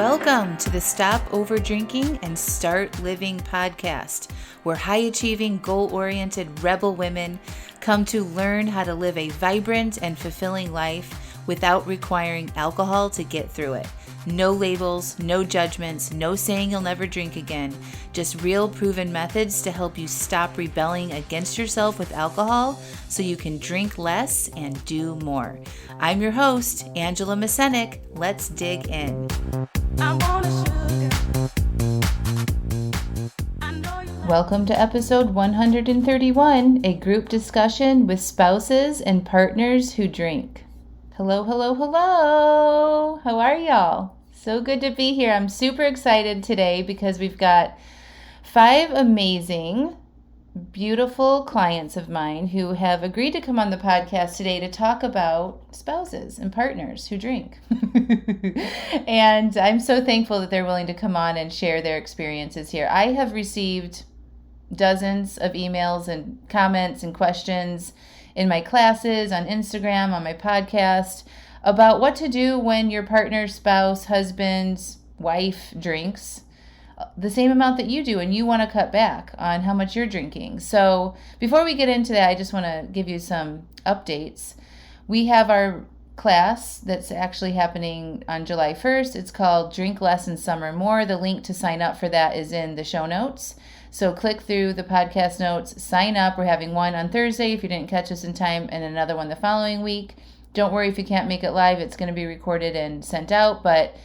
Welcome to the Stop Over-Drinking and Start Living podcast, where high-achieving, goal-oriented rebel women come to learn how to live a vibrant and fulfilling life without requiring alcohol to get through it. No labels, no judgments, no saying you'll never drink again. Just real proven methods to help you stop rebelling against yourself with alcohol so you can drink less and do more. I'm your host, Angela Mascenik. Let's dig in. Welcome to episode 131, a group discussion with spouses and partners who drink. Hello, hello, hello. How are y'all? So good to be here. I'm super excited today because we've got 5 amazing, beautiful clients of mine who have agreed to come on the podcast today to talk about spouses and partners who drink. And I'm so thankful that they're willing to come on and share their experiences here. I have received dozens of emails and comments and questions in my classes, on Instagram, on my podcast, about what to do when your partner, spouse, husband, wife drinks the same amount that you do and you want to cut back on how much you're drinking. So before we get into that, I just want to give you some updates. We have our class that's actually happening on July 1st. It's called Drink Less and Summer More. The link to sign up for that is in the show notes. So click through the podcast notes, sign up. We're having one on Thursday if you didn't catch us in time, and another one the following week. Don't worry if you can't make it live. It's going to be recorded and sent out. But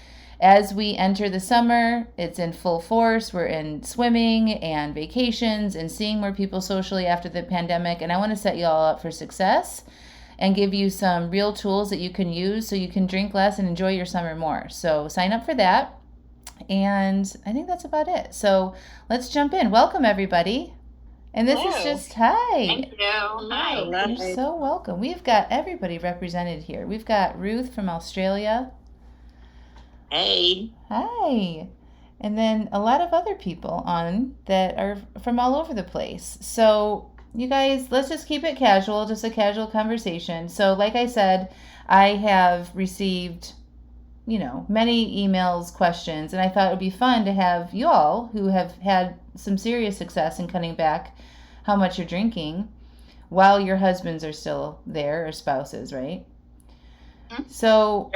as we enter the summer, it's in full force. We're in swimming and vacations and seeing more people socially after the pandemic. And I want to set you all up for success and give you some real tools that you can use so you can drink less and enjoy your summer more. So sign up for that. And I think that's about it. So let's jump in. Welcome, everybody. And this is just, hi. Thank you. Hi. You're so welcome. We've got everybody represented here. We've got Ruth from Australia. Hey. Hi. And then a lot of other people on that are from all over the place. So you guys, let's just keep it casual, just a casual conversation. So like I said, I have received many emails, questions, and I thought it would be fun to have you all who have had some serious success in cutting back how much you're drinking while your husbands are still there, or spouses, right? Mm-hmm. So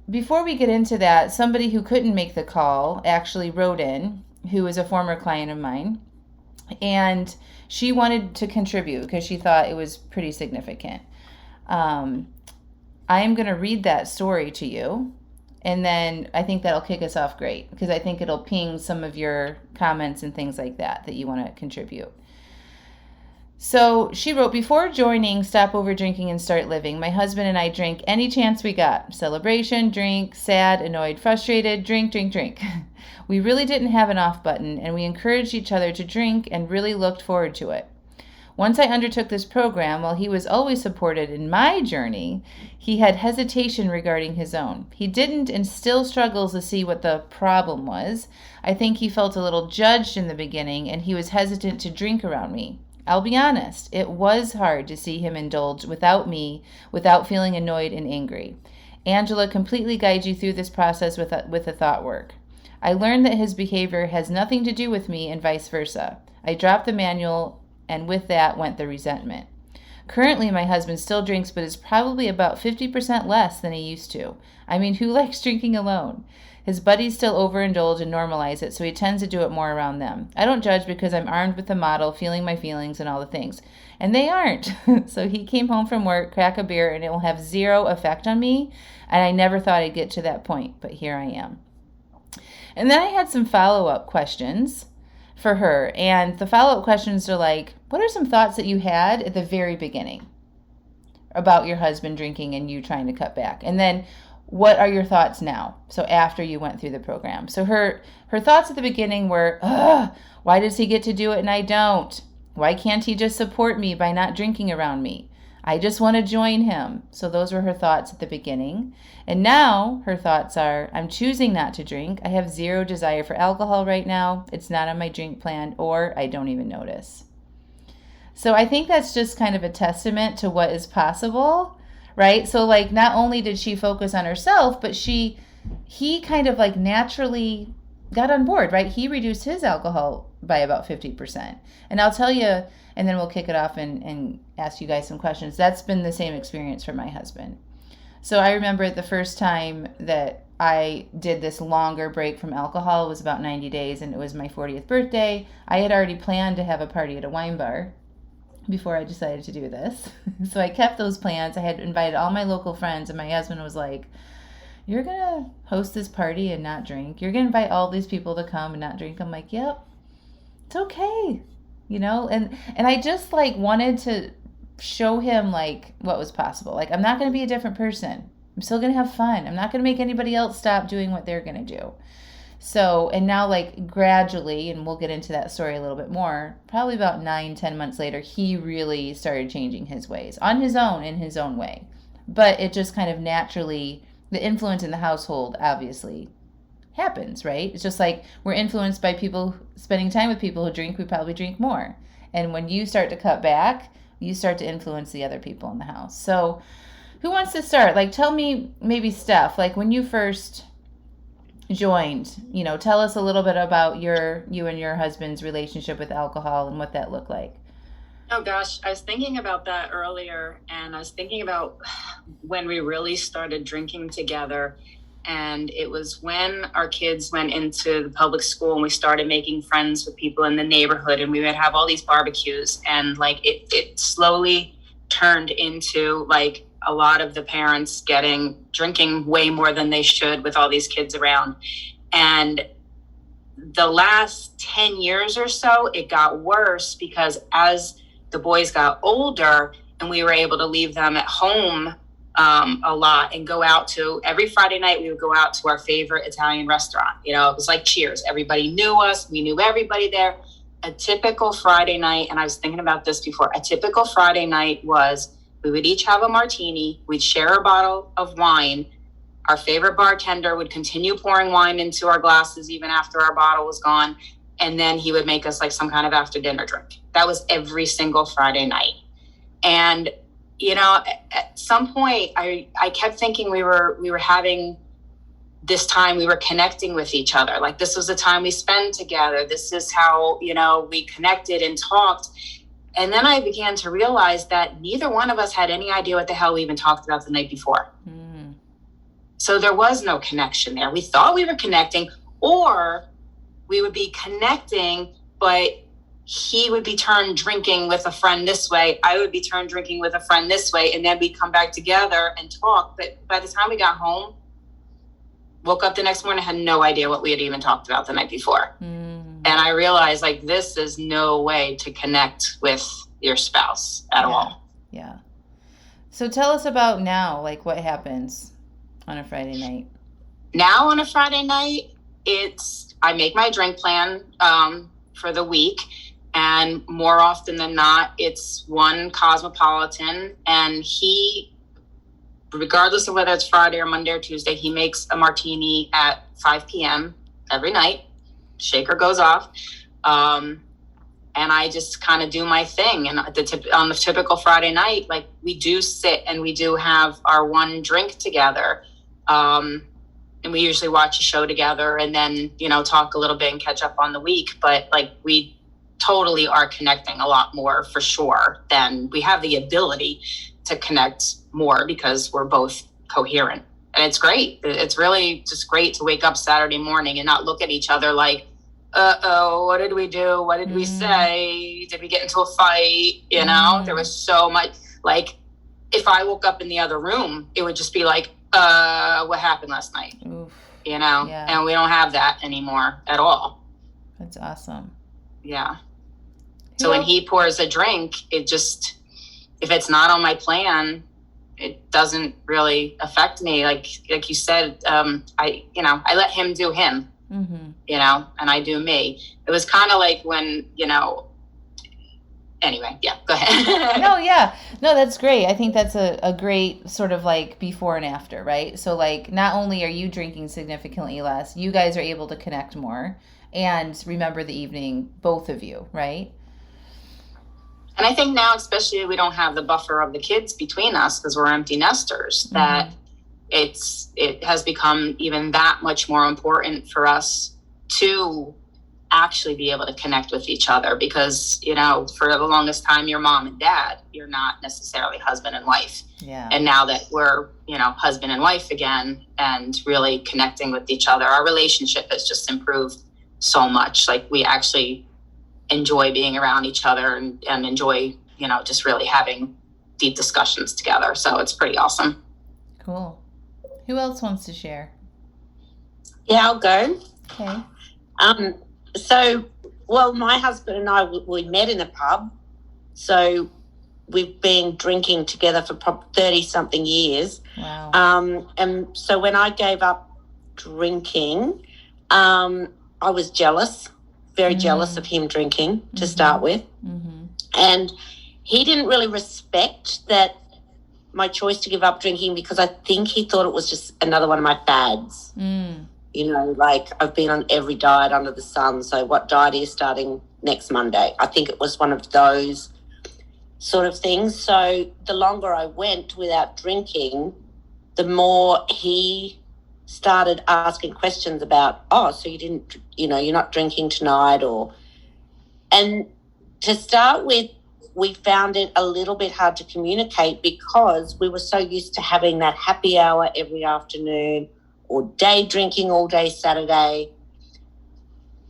before we get into that, somebody who couldn't make the call actually wrote in, who is a former client of mine, and she wanted to contribute because she thought it was pretty significant. I am going to read that story to you. And then I think that'll kick us off great because I think it'll ping some of your comments and things like that you want to contribute. So she wrote, before joining Stop Over-Drinking and Start Living, my husband and I drank any chance we got. Celebration, drink, sad, annoyed, frustrated, drink, drink, drink. We really didn't have an off button, and we encouraged each other to drink and really looked forward to it. Once I undertook this program, while he was always supported in my journey, he had hesitation regarding his own. He didn't and still struggles to see what the problem was. I think he felt a little judged in the beginning, and he was hesitant to drink around me. I'll be honest, it was hard to see him indulge without me, without feeling annoyed and angry. Angela completely guides you through this process with the thought work. I learned that his behavior has nothing to do with me and vice versa. I dropped the manual, and with that went the resentment. Currently, my husband still drinks, but is probably about 50% less than he used to. I mean, who likes drinking alone? His buddies still overindulge and normalize it, so he tends to do it more around them. I don't judge because I'm armed with the model, feeling my feelings and all the things. And they aren't. So he came home from work, crack a beer, and it will have zero effect on me. And I never thought I'd get to that point, but here I am. And then I had some follow-up questions for her. And the follow-up questions are like, what are some thoughts that you had at the very beginning about your husband drinking and you trying to cut back? And then what are your thoughts now? So after you went through the program. So her thoughts at the beginning were, why does he get to do it and I don't? Why can't he just support me by not drinking around me? I just want to join him. So those were her thoughts at the beginning. And now her thoughts are, I'm choosing not to drink. I have zero desire for alcohol right now. It's not on my drink plan, or I don't even notice. So I think that's just kind of a testament to what is possible, right? So like not only did she focus on herself, but she he kind of like naturally got on board, right? He reduced his alcohol by about 50%. And I'll tell you, and then we'll kick it off and ask you guys some questions. That's been the same experience for my husband. So I remember the first time that I did this longer break from alcohol was about 90 days, and it was my 40th birthday. I had already planned to have a party at a wine bar before I decided to do this. So I kept those plans. I had invited all my local friends, and my husband was like, "You're going to host this party and not drink? You're going to invite all these people to come and not drink?" I'm like, "Yep, it's okay." And I just like wanted to show him like what was possible. Like, I'm not going to be a different person. I'm still going to have fun. I'm not going to make anybody else stop doing what they're going to do. So, and now like gradually, and we'll get into that story a little bit more, probably about 9-10 months later, he really started changing his ways on his own, in his own way. But it just kind of naturally, the influence in the household obviously happens, right? It's just like we're influenced by people, spending time with people who drink, we probably drink more. And when you start to cut back, you start to influence the other people in the house. So who wants to start? Like, tell me, maybe Steph, like when you first joined, tell us a little bit about you and your husband's relationship with alcohol and what that looked like. Oh gosh, I was thinking about that earlier, and I was thinking about when we really started drinking together. And it was when our kids went into the public school and we started making friends with people in the neighborhood, and we would have all these barbecues, and like it slowly turned into like a lot of the parents drinking way more than they should with all these kids around. And the last 10 years or so, it got worse because as the boys got older and we were able to leave them at home a lot and go out to, every Friday night we would go out to our favorite Italian restaurant. It was like Cheers. Everybody knew us. We knew everybody there. A typical Friday night, and I was thinking about this before, a typical Friday night was we would each have a martini. We'd share a bottle of wine. Our favorite bartender would continue pouring wine into our glasses even after our bottle was gone. And then he would make us like some kind of after dinner drink. That was every single Friday night. And at some point, I kept thinking we were having this time, we were connecting with each other. Like, this was the time we spend together. This is how, we connected and talked. And then I began to realize that neither one of us had any idea what the hell we even talked about the night before. Mm. So there was no connection there. We thought we were connecting, or we would be connecting, but he would be turned drinking with a friend this way. I would be turned drinking with a friend this way. And then we'd come back together and talk. But by the time we got home, woke up the next morning, had no idea what we had even talked about the night before. And I realized like, this is no way to connect with your spouse at all. Yeah. So tell us about now, like what happens on a Friday night? Now on a Friday night, I make my drink plan for the week. And more often than not, it's one Cosmopolitan, and he, regardless of whether it's Friday or Monday or Tuesday, he makes a martini at 5 p.m. every night. Shaker goes off. And I just kind of do my thing. And on the typical Friday night, like, we do sit and we do have our one drink together. And we usually watch a show together and then, talk a little bit and catch up on the week. But like, we totally are connecting a lot more for sure than we have the ability to connect more because we're both coherent. And it's great. It's really just great to wake up Saturday morning and not look at each other like, uh-oh, what did we do? What did we say? Did we get into a fight? There was so much, like, if I woke up in the other room, it would just be like, what happened last night? Oof. Yeah. And we don't have that anymore at all. That's awesome. Yeah. So when he pours a drink, it just, if it's not on my plan, it doesn't really affect me. Like you said, I let him do him, and I do me. It was kind of like when, anyway, yeah, go ahead. No, that's great. I think that's a great sort of like before and after, right? So like, not only are you drinking significantly less, you guys are able to connect more and remember the evening, both of you, right? And I think now, especially, we don't have the buffer of the kids between us because we're empty nesters, that it has become even that much more important for us to actually be able to connect with each other, because, for the longest time, you're mom and dad, you're not necessarily husband and wife. Yeah. And now that we're, husband and wife again and really connecting with each other, our relationship has just improved so much. Like, we actually enjoy being around each other and enjoy, just really having deep discussions together. So it's pretty awesome. Cool. Who else wants to share? Yeah, I'll go. Okay. My husband and I, we met in a pub. So we've been drinking together for 30-something years. Wow. And so when I gave up drinking, I was jealous, very jealous of him drinking to start with. Mm-hmm. And he didn't really respect that my choice to give up drinking, because I think he thought it was just another one of my fads. Like, I've been on every diet under the sun, so what diet are you starting next Monday? I think it was one of those sort of things. So the longer I went without drinking, the more he started asking questions about, so you didn't, you're not drinking tonight, and to start with, we found it a little bit hard to communicate because we were so used to having that happy hour every afternoon or day drinking all day Saturday.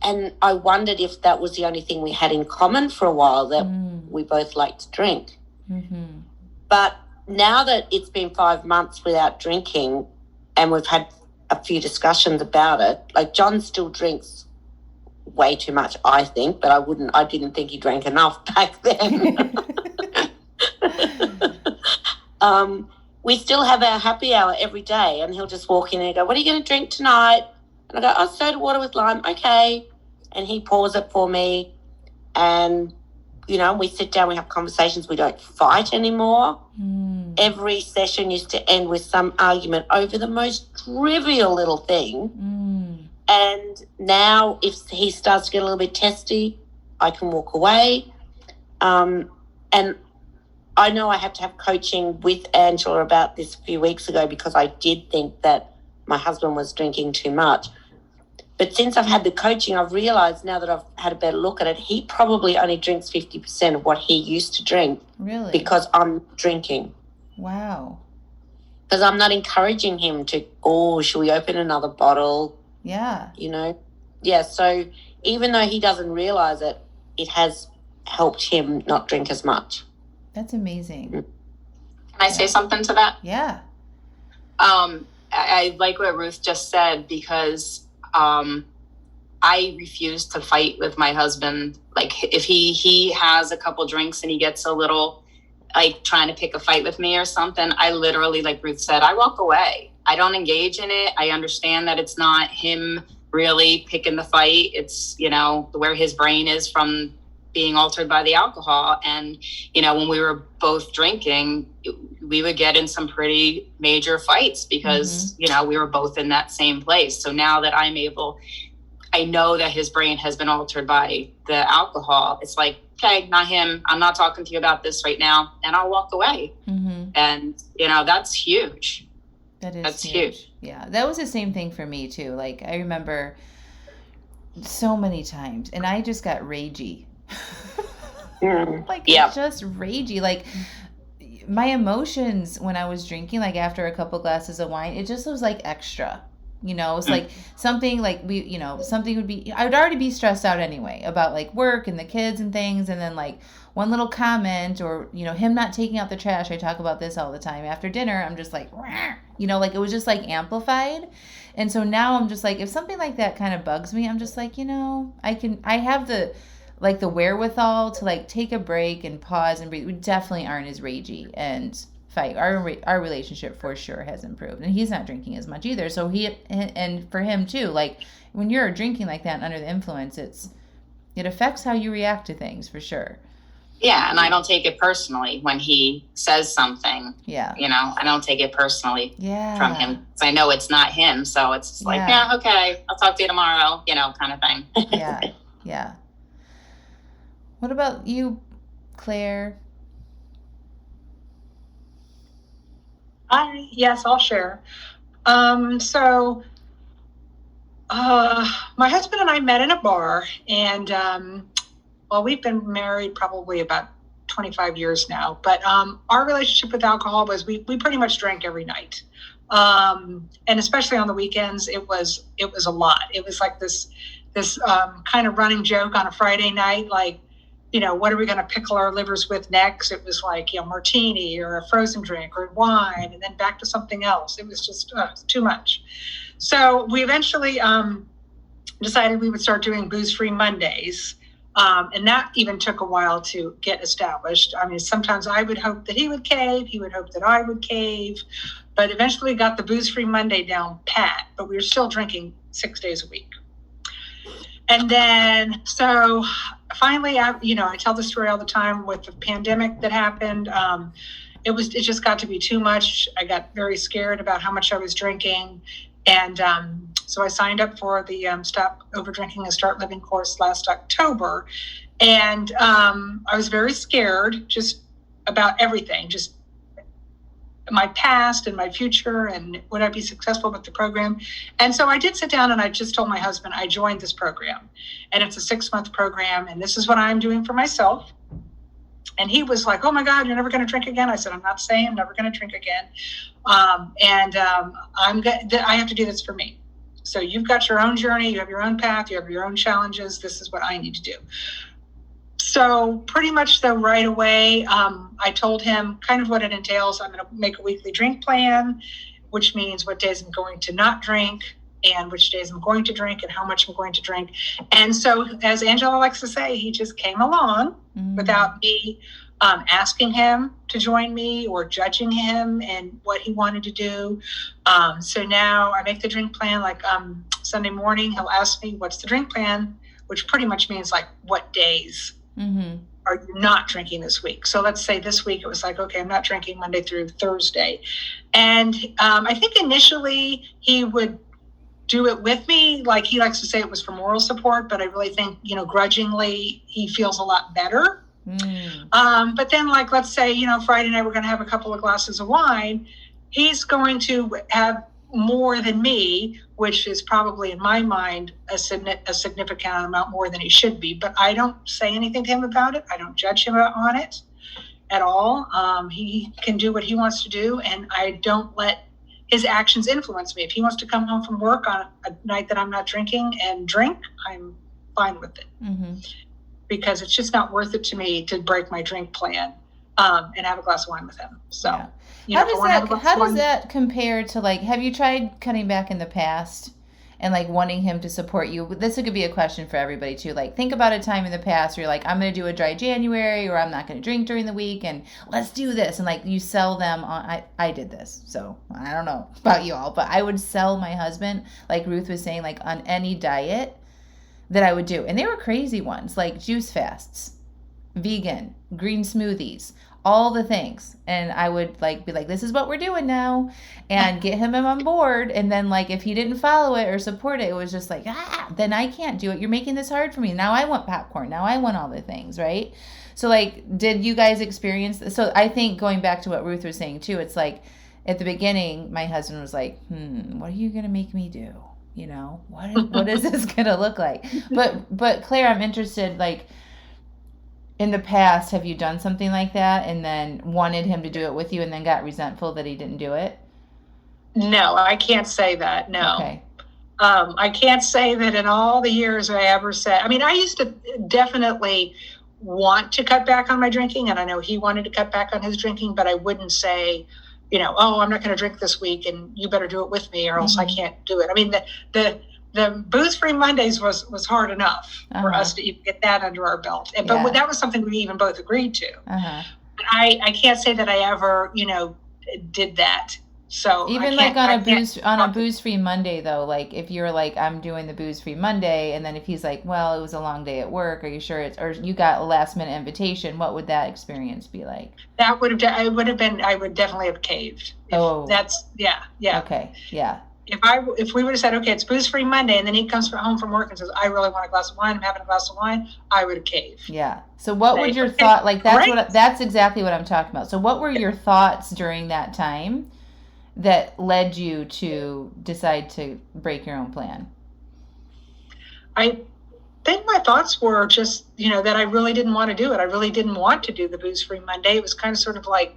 And I wondered if that was the only thing we had in common for a while, that we both liked to drink. Mm-hmm. But now that it's been 5 months without drinking and we've had a few discussions about it, like, John still drinks way too much, I think, but I didn't think he drank enough back then. We still have our happy hour every day, and he'll just walk in and go, "What are you going to drink tonight?" And I go, "Soda water with lime." "Okay." And he pours it for me, and, we sit down, we have conversations. We don't fight anymore. Every session used to end with some argument over the most trivial little thing. And now if he starts to get a little bit testy, I can walk away. And I know I had to have coaching with Angela about this a few weeks ago, because I did think that my husband was drinking too much. But since I've had the coaching, I've realised now that I've had a better look at it, he probably only drinks 50% of what he used to drink. Really? Because I'm drinking. Wow. Because I'm not encouraging him to, should we open another bottle? Yeah. Yeah, so even though he doesn't realise it, it has helped him not drink as much. That's amazing. Can I say something to that? Yeah. I like what Ruth just said, because I refuse to fight with my husband. Like, if he has a couple drinks and he gets a little, like, trying to pick a fight with me or something, I literally, like Ruth said, I walk away. I don't engage in it. I understand that it's not him really picking the fight. It's, where his brain is from being altered by the alcohol. And, when we were both drinking, we would get in some pretty major fights because, we were both in that same place. So now that I know that his brain has been altered by the alcohol, it's like, okay, not him. I'm not talking to you about this right now. And I'll walk away. And, that's huge. That's huge. Yeah. That was the same thing for me too. Like, I remember so many times, and I just got ragey. Just ragey. Like, my emotions when I was drinking, like after a couple glasses of wine, it just was like extra. It's like something like something would be, I would already be stressed out anyway about like work and the kids and things. And then like one little comment or, him not taking out the trash. I talk about this all the time. After dinner, I'm just like, like it was just like amplified. And so now I'm just like, if something like that kind of bugs me, I'm just like, I have the wherewithal to like take a break and pause and breathe. We definitely aren't as ragey and fight. Our relationship for sure has improved, and he's not drinking as much either. So and for him too, like when you're drinking like that and under the influence, it affects how you react to things for sure. Yeah, and I don't take it personally when he says something. Yeah. I don't take it personally from him. Because I know it's not him, so it's just like, okay, I'll talk to you tomorrow, kind of thing. Yeah. What about you, Claire? Yes, I'll share. So my husband and I met in a bar, and well, we've been married probably about 25 years now, but our relationship with alcohol was we pretty much drank every night. And especially on the weekends, it was a lot. It was like this kind of running joke on a Friday night, like, what are we going to pickle our livers with next? It was like, martini or a frozen drink or wine, and then back to something else. It was just too much. So we eventually decided we would start doing booze-free Mondays. And that even took a while to get established. I mean, sometimes I would hope that he would cave. He would hope that I would cave. But eventually got the booze-free Monday down pat. But we were still drinking 6 days a week. And then, so finally, I tell the story all the time with the pandemic that happened. It just got to be too much. I got very scared about how much I was drinking. And so I signed up for the Stop Over Drinking and Start Living course last October. And I was very scared just about everything, just my past and my future, and would I be successful with the program? And so I did sit down and I just told my husband I joined this program. And it's a 6-month program, and this is what I'm doing for myself. And he was like, oh my God, you're never going to drink again? I said, I'm not saying I'm never going to drink again. I have to do this for me. So you've got your own journey, you have your own path, you have your own challenges. This is what I need to do. So pretty much though, right away, I told him kind of what it entails. I'm going to make a weekly drink plan, which means what days I'm going to not drink and which days I'm going to drink and how much I'm going to drink. And so, as Angela likes to say, he just came along without me asking him to join me or judging him and what he wanted to do. So now I make the drink plan, like Sunday morning, he'll ask me, what's the drink plan? Which pretty much means like, what days are you not drinking this week? So let's say this week it was like, okay, I'm not drinking Monday through Thursday. And I think initially he would do it with me. Like he likes to say it was for moral support, but I really think, grudgingly he feels a lot better. But then like, let's say, Friday night, we're going to have a couple of glasses of wine. He's going to have more than me, which is probably in my mind a significant amount more than he should be. But I don't say anything to him about it. I don't judge him on it at all. He can do what he wants to do, and I don't let his actions influence me. If he wants to come home from work on a night that I'm not drinking and drink, I'm fine with it. Because it's just not worth it to me to break my drink plan and have a glass of wine with him. So, how does that compare to, like, have you tried cutting back in the past and like wanting him to support you? This could be a question for everybody too. Like, think about a time in the past where you're like, I'm going to do a dry January, or I'm not going to drink during the week, and let's do this. And like, you sell them on, I did this. So I don't know about you all, but I would sell my husband, like Ruth was saying, like on any diet that I would do. And they were crazy ones, like juice fasts, vegan, green smoothies, all the things. And I would like be like, this is what we're doing now, and get him on board. And then like, if he didn't follow it or support it, it was just like, then I can't do it. You're making this hard for me. Now I want popcorn. Now I want all the things, right? So like, did you guys experience this? So I think going back to what Ruth was saying too, it's like at the beginning, my husband was like, what are you going to make me do? What is this going to look like? But Claire, I'm interested, like, in the past, have you done something like that and then wanted him to do it with you and then got resentful that he didn't do it? No, I can't say that. No. Okay. I can't say that in all the years I ever said, I mean, I used to definitely want to cut back on my drinking, and I know he wanted to cut back on his drinking, but I wouldn't say, I'm not going to drink this week and you better do it with me or else I can't do it. I mean, the booze-free Mondays was hard enough for us to even get that under our belt. But that was something we even both agreed to. But I can't say that I ever, did that. So even like on a booze-free Monday though, like if you're like, I'm doing the booze-free Monday, and then if he's like, well, it was a long day at work, are you sure or you got a last-minute invitation, what would that experience be like? That would definitely have caved. That's okay, yeah. If we would have said, okay, it's booze-free Monday, and then he comes home from work and says, I really want a glass of wine, I'm having a glass of wine, I would have caved. Yeah. So what would your thought, like that's exactly what I'm talking about. So what were your thoughts during that time? that led you to decide to break your own plan? I think my thoughts were just, that I really didn't want to do it. I really didn't want to do the booze-free Monday. It was kind of sort of like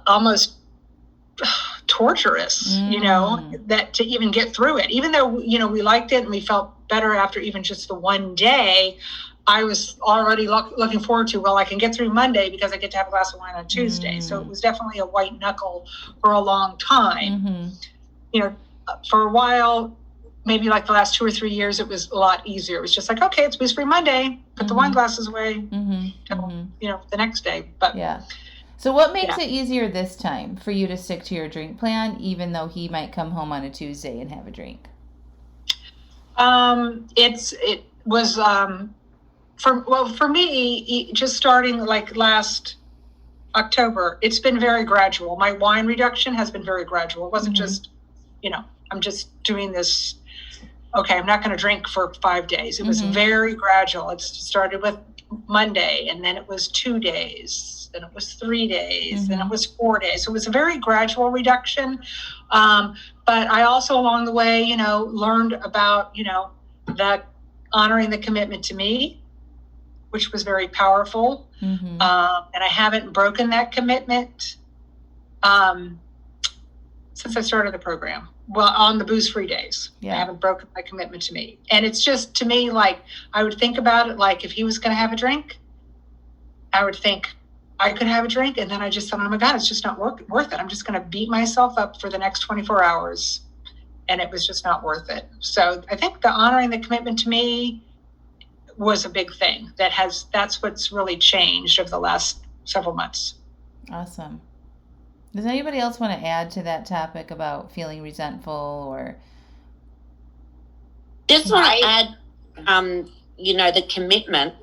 almost torturous, that to even get through it. Even though, we liked it and we felt better after even just the one day, I was already looking forward to, I can get through Monday because I get to have a glass of wine on Tuesday. So it was definitely a white knuckle for a long time. For a while, maybe like the last 2 or 3 years, it was a lot easier. It was just like, okay, it's booze-free Monday. Put the wine glasses away till, the next day. But yeah. So what makes it easier this time for you to stick to your drink plan, even though he might come home on a Tuesday and have a drink? It was for me, just starting like last October, it's been very gradual. My wine reduction has been very gradual. It wasn't just, I'm just doing this. Okay, I'm not going to drink for 5 days. It was very gradual. It started with Monday, and then it was 2 days, then it was 3 days, then it was 4 days. So it was a very gradual reduction. But I also along the way, learned about, that honoring the commitment to me, which was very powerful. And I haven't broken that commitment since I started the program. Well, on the booze-free days. I haven't broken my commitment to me. And it's just, to me, like, I would think about it like if he was going to have a drink, I would think I could have a drink. And then I just thought, oh my God, it's just not worth it. I'm just going to beat myself up for the next 24 hours. And it was just not worth it. So I think the honoring the commitment to me was a big thing. That's what's really changed over the last several months. Awesome. Does anybody else want to add to that topic about feeling resentful or? Just want to add, the commitment.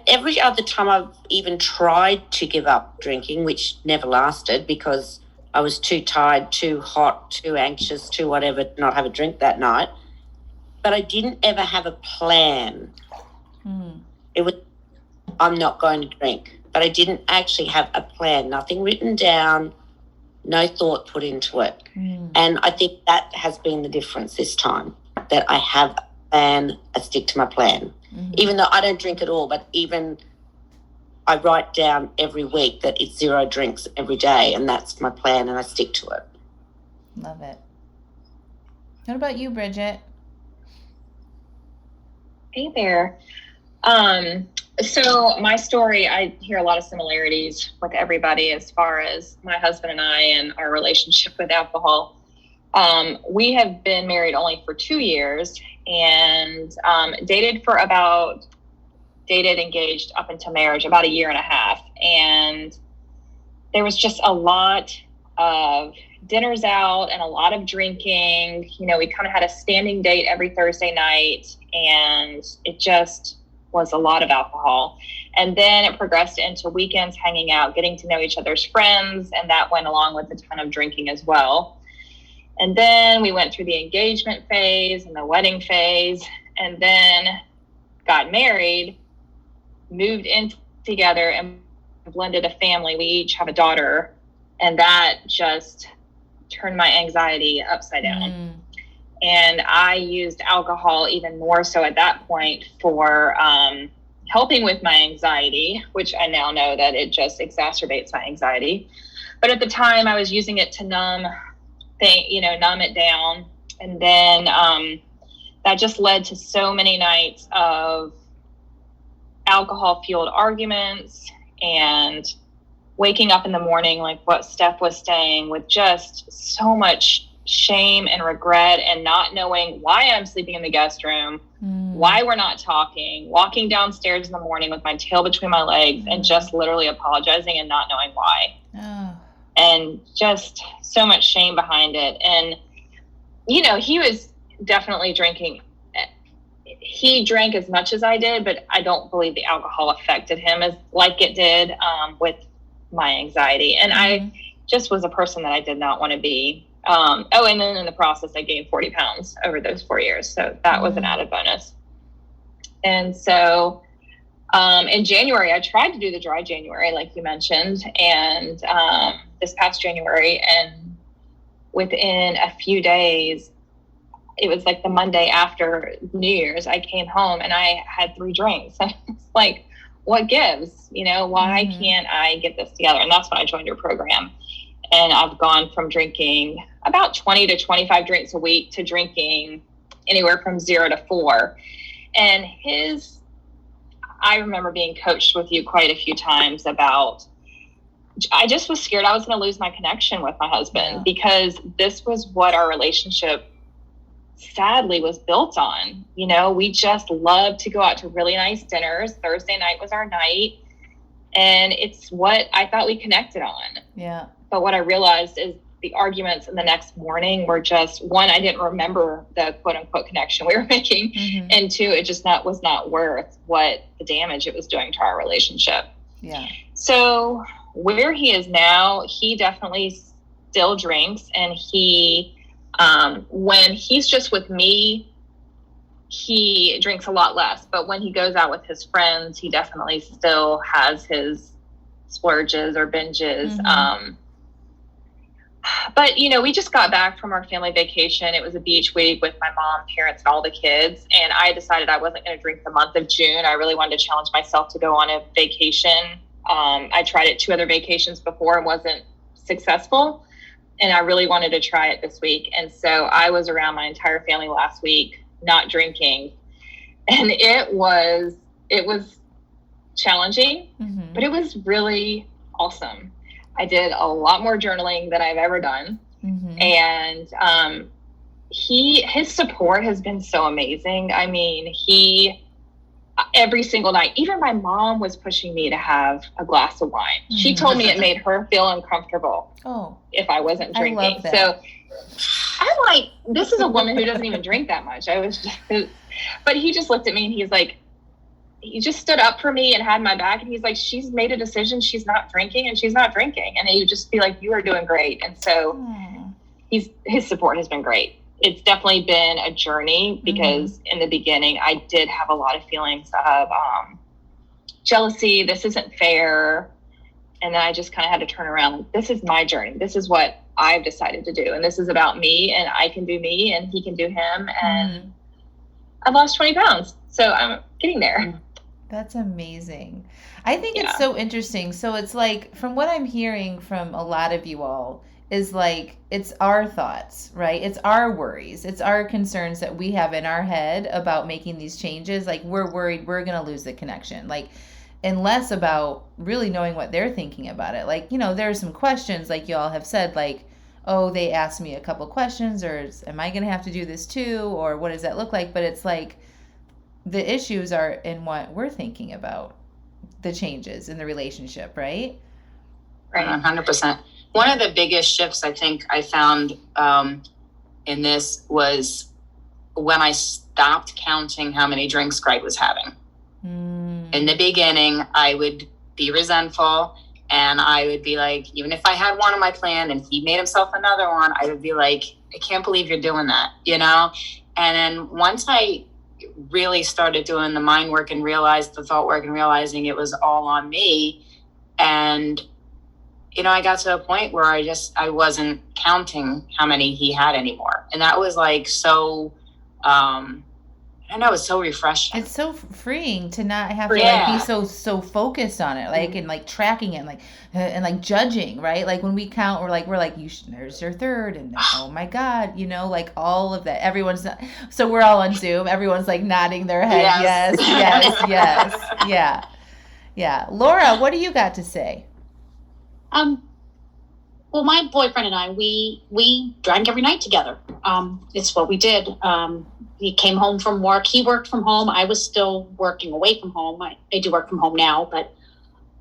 Every other time I've even tried to give up drinking, which never lasted because I was too tired, too hot, too anxious, too whatever, to not have a drink that night. But I didn't ever have a plan. It was, I'm not going to drink. But I didn't actually have a plan, nothing written down, no thought put into it. And I think that has been the difference this time, that I have a plan, I stick to my plan. Even though I don't drink at all, but even I write down every week that it's 0 drinks every day, and that's my plan, and I stick to it. Love it. What about you, Bridget? Hey there. So my story, I hear a lot of similarities with everybody as far as my husband and I and our relationship with alcohol. We have been married only for 2 years and engaged up into marriage about 1.5 years. And there was just a lot of dinners out and a lot of drinking. We kind of had a standing date every Thursday night, and it just was a lot of alcohol. And then it progressed into weekends hanging out, getting to know each other's friends, and that went along with a ton of drinking as well. And then we went through the engagement phase and the wedding phase, and then got married, moved in together, and blended a family. We each have a daughter, and that just turned my anxiety upside down. And I used alcohol even more so at that point for helping with my anxiety, which I now know that it just exacerbates my anxiety. But at the time, I was using it to numb it down. And then that just led to so many nights of alcohol-fueled arguments and waking up in the morning, like what Steph was saying, with just so much shame and regret and not knowing why I'm sleeping in the guest room, why we're not talking, walking downstairs in the morning with my tail between my legs and just literally apologizing and not knowing why. And just so much shame behind it. And, he was definitely drinking. He drank as much as I did, but I don't believe the alcohol affected him as like it did with my anxiety. And I just was a person that I did not want to be. And then in the process, I gained 40 pounds over those 4 years. So that was an added bonus. And so in January, I tried to do the dry January, like you mentioned, and this past January, and within a few days, it was like the Monday after New Year's, I came home and I had 3 drinks. And it's like, what gives? You know, why can't I get this together? And that's when I joined your program. And I've gone from drinking about 20 to 25 drinks a week to drinking anywhere from 0 to 4. And I remember being coached with you quite a few times about, I just was scared I was going to lose my connection with my husband, because this was what our relationship sadly was built on. You know, we just loved to go out to really nice dinners. Thursday night was our night. And it's what I thought we connected on. Yeah. But what I realized is the arguments in the next morning were just, one, I didn't remember the quote unquote connection we were making. And 2, it just was not worth what the damage it was doing to our relationship. Yeah. So where he is now, he definitely still drinks, and he, when he's just with me, he drinks a lot less. But when he goes out with his friends, he definitely still has his splurges or binges. But, you know, we just got back from our family vacation. It was a beach week with my mom, parents, and all the kids. And I decided I wasn't going to drink the month of June. I really wanted to challenge myself to go on a vacation. I tried it 2 other vacations before and wasn't successful. And I really wanted to try it this week. And so I was around my entire family last week, not drinking. And it was challenging, but it was really awesome. I did a lot more journaling than I've ever done. And his support has been so amazing. I mean, every single night, even my mom was pushing me to have a glass of wine. She told me it made her feel uncomfortable if I wasn't drinking. I love that. So I'm like, this is a woman who doesn't even drink that much. But he just looked at me and he's like, he just stood up for me and had my back. And he's like, she's made a decision. She's not drinking and she's not drinking. And he would just be like, you are doing great. And so his support has been great. It's definitely been a journey, because in the beginning, I did have a lot of feelings of jealousy. This isn't fair. And then I just kind of had to turn around. This is my journey. This is what I've decided to do. And this is about me, and I can do me and he can do him. And I've lost 20 pounds. So I'm getting there. That's amazing. I think it's so interesting. So it's like, from what I'm hearing from a lot of you all, is like, it's our thoughts, right? It's our worries. It's our concerns that we have in our head about making these changes. Like, we're worried we're going to lose the connection. Like, and less about really knowing what they're thinking about it. Like, you know, there are some questions, like you all have said, like, oh, they asked me a couple questions, or am I going to have to do this too? Or what does that look like? But it's like, the issues are in what we're thinking about, the changes in the relationship, right? Right, 100%. One of the biggest shifts I think I found in this was when I stopped counting how many drinks Greg was having. In the beginning, I would be resentful, and I would be like, even if I had one on my plan and he made himself another one, I would be like, I can't believe you're doing that, you know? And then once I really started doing the mind work and realized the thought work and realizing it was all on me, and you know, I got to a point where I wasn't counting how many he had anymore. And that was like so, I know, it's so refreshing. It's so freeing to not have to like be so focused on it, like, and like tracking it, and like judging, right? Like when we count, we're like, there's your third, and oh my God, you know, like all of that. Everyone's not, so we're all on Zoom. Everyone's like nodding their head. Yes. Yeah. Laura, what do you got to say? Well, my boyfriend and I, we drank every night together. It's what we did. He came home from work. He worked from home. I was still working away from home. I do work from home now, but,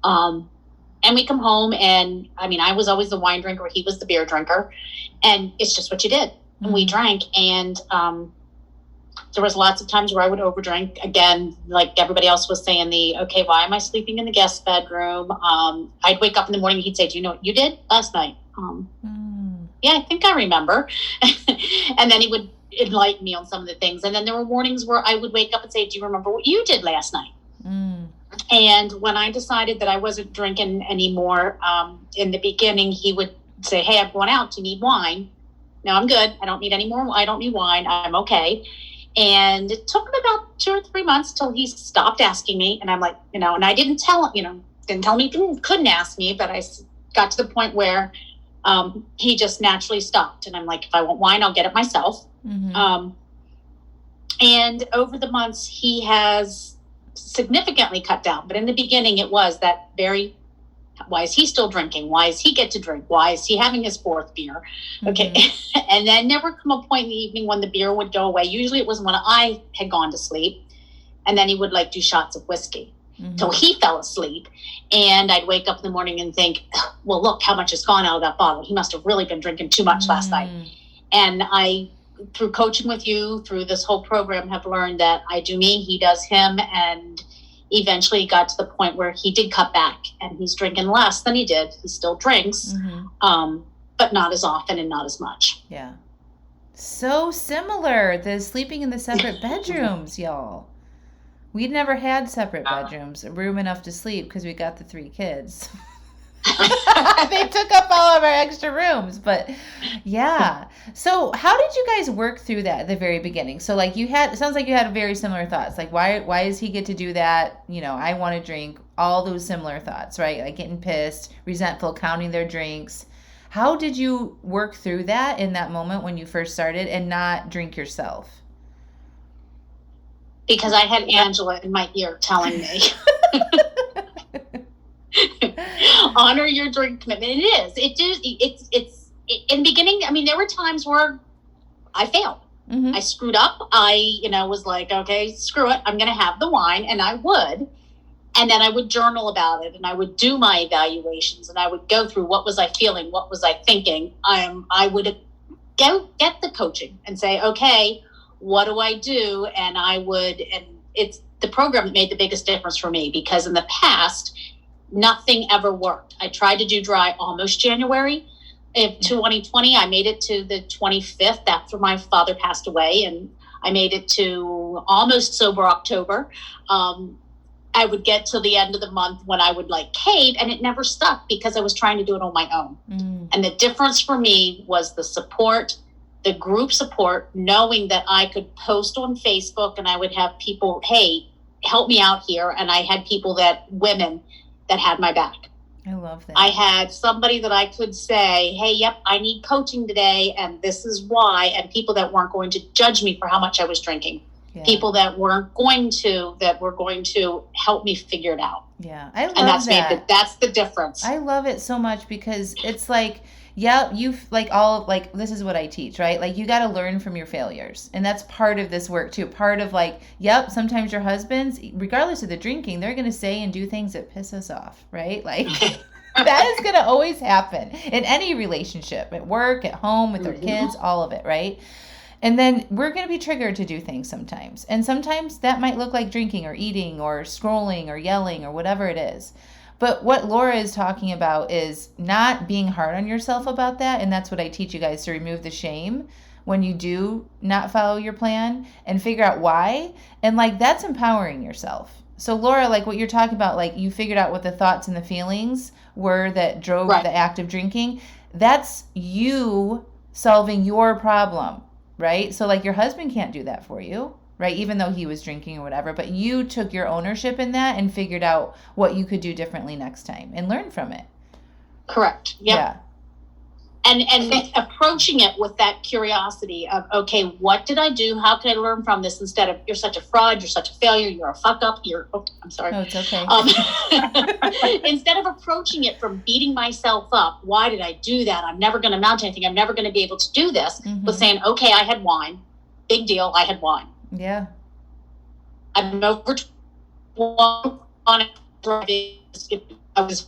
and we come home, and I mean, I was always the wine drinker. He was the beer drinker, and it's just what you did. And we drank, and, there was lots of times where I would overdrink. Again, like everybody else was saying, okay, why am I sleeping in the guest bedroom? I'd wake up in the morning and he'd say, do you know what you did last night? Yeah, I think I remember. And then he would enlighten me on some of the things. And then there were mornings where I would wake up and say, do you remember what you did last night? And when I decided that I wasn't drinking anymore, in the beginning, he would say, hey, I'm going out. Do you need wine? no, I'm good. I don't need any more. I don't need wine. I'm okay. And it took him about 2 or 3 months till he stopped asking me. And I'm like, and I didn't tell him, didn't tell me he couldn't ask me, but I got to the point where he just naturally stopped. And I'm like, if I want wine, I'll get it myself. Mm-hmm. And over the months, he has significantly cut down. But in the beginning, it was that why is he still drinking? Why does he get to drink? Why is he having his 4th beer? Okay. Mm-hmm. And then there would come a point in the evening when the beer would go away. Usually it was when I had gone to sleep. And then he would do shots of whiskey till he fell asleep. And I'd wake up in the morning and think, well, look how much has gone out of that bottle. He must have really been drinking too much last night. And I, through coaching with you, through this whole program, have learned that I do me, he does him. And eventually got to the point where he did cut back and he's drinking less than he did. He still drinks, but not as often and not as much. Yeah. So similar. The sleeping in the separate bedrooms, y'all. We'd never had separate bedrooms, a room enough to sleep because we got the 3 kids. They took up all of our extra rooms, but yeah. So how did you guys work through that at the very beginning? So it sounds like you had very similar thoughts. Like why does he get to do that? I want to drink, all those similar thoughts, right? Like getting pissed, resentful, counting their drinks. How did you work through that in that moment when you first started and not drink yourself? Because I had Angela in my ear telling me, honor your drink commitment. It's in the beginning. I mean, there were times where I failed. I screwed up. I, was like, okay, screw it. I'm going to have the wine. And I would. And then I would journal about it and I would do my evaluations and I would go through what was I feeling? What was I thinking? I would get the coaching and say, okay, what do I do? And it's the program that made the biggest difference for me because in the past, nothing ever worked. I tried to do dry almost January of 2020. I made it to the 25th after my father passed away, and I made it to almost sober October. I would get to the end of the month when I would cave, and it never stuck because I was trying to do it on my own. And the difference for me was the support, the group support, knowing that I could post on Facebook and I would have people, hey, help me out here. And I had women that had my back. I love that. I had somebody that I could say, hey, yep, I need coaching today. And this is why. And people that weren't going to judge me for how much I was drinking. Yeah. People that were going to help me figure it out. Yeah. I love that. That's the difference. I love it so much because it's this is what I teach, right? You got to learn from your failures. And that's part of this work too. Part of sometimes your husbands, regardless of the drinking, they're going to say and do things that piss us off, right? That is going to always happen in any relationship, at work, at home, with our kids, all of it, right? And then we're going to be triggered to do things sometimes. And sometimes that might look like drinking or eating or scrolling or yelling or whatever it is. But what Laura is talking about is not being hard on yourself about that. And that's what I teach you guys, to remove the shame when you do not follow your plan and figure out why. And that's empowering yourself. So Laura, what you're talking about, you figured out what the thoughts and the feelings were that drove the act of drinking. That's you solving your problem, right? So your husband can't do that for you. Right, even though he was drinking or whatever, but you took your ownership in that and figured out what you could do differently next time and learn from it. Correct. Yep. Yeah. And approaching it with that curiosity of, okay, what did I do? How can I learn from this? Instead of, you're such a fraud, you're such a failure, you're a fuck up, I'm sorry. No, it's okay. Instead of approaching it from beating myself up, why did I do that? I'm never going to amount to anything. I'm never going to be able to do this. But saying, okay, I had wine. Big deal. I had wine. Yeah. I'm over on it. I was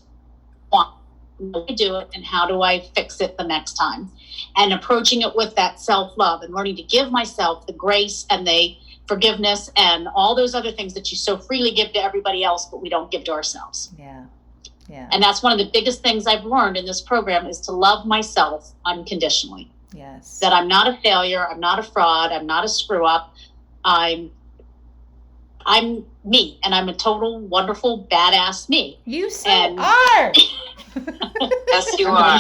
how do I do it and how do I fix it the next time? And approaching it with that self-love and learning to give myself the grace and the forgiveness and all those other things that you so freely give to everybody else, but we don't give to ourselves. Yeah. Yeah. And that's one of the biggest things I've learned in this program is to love myself unconditionally. Yes. That I'm not a failure. I'm not a fraud. I'm not a screw up. I'm me, and I'm a total wonderful badass me. You so are. Yes, you are.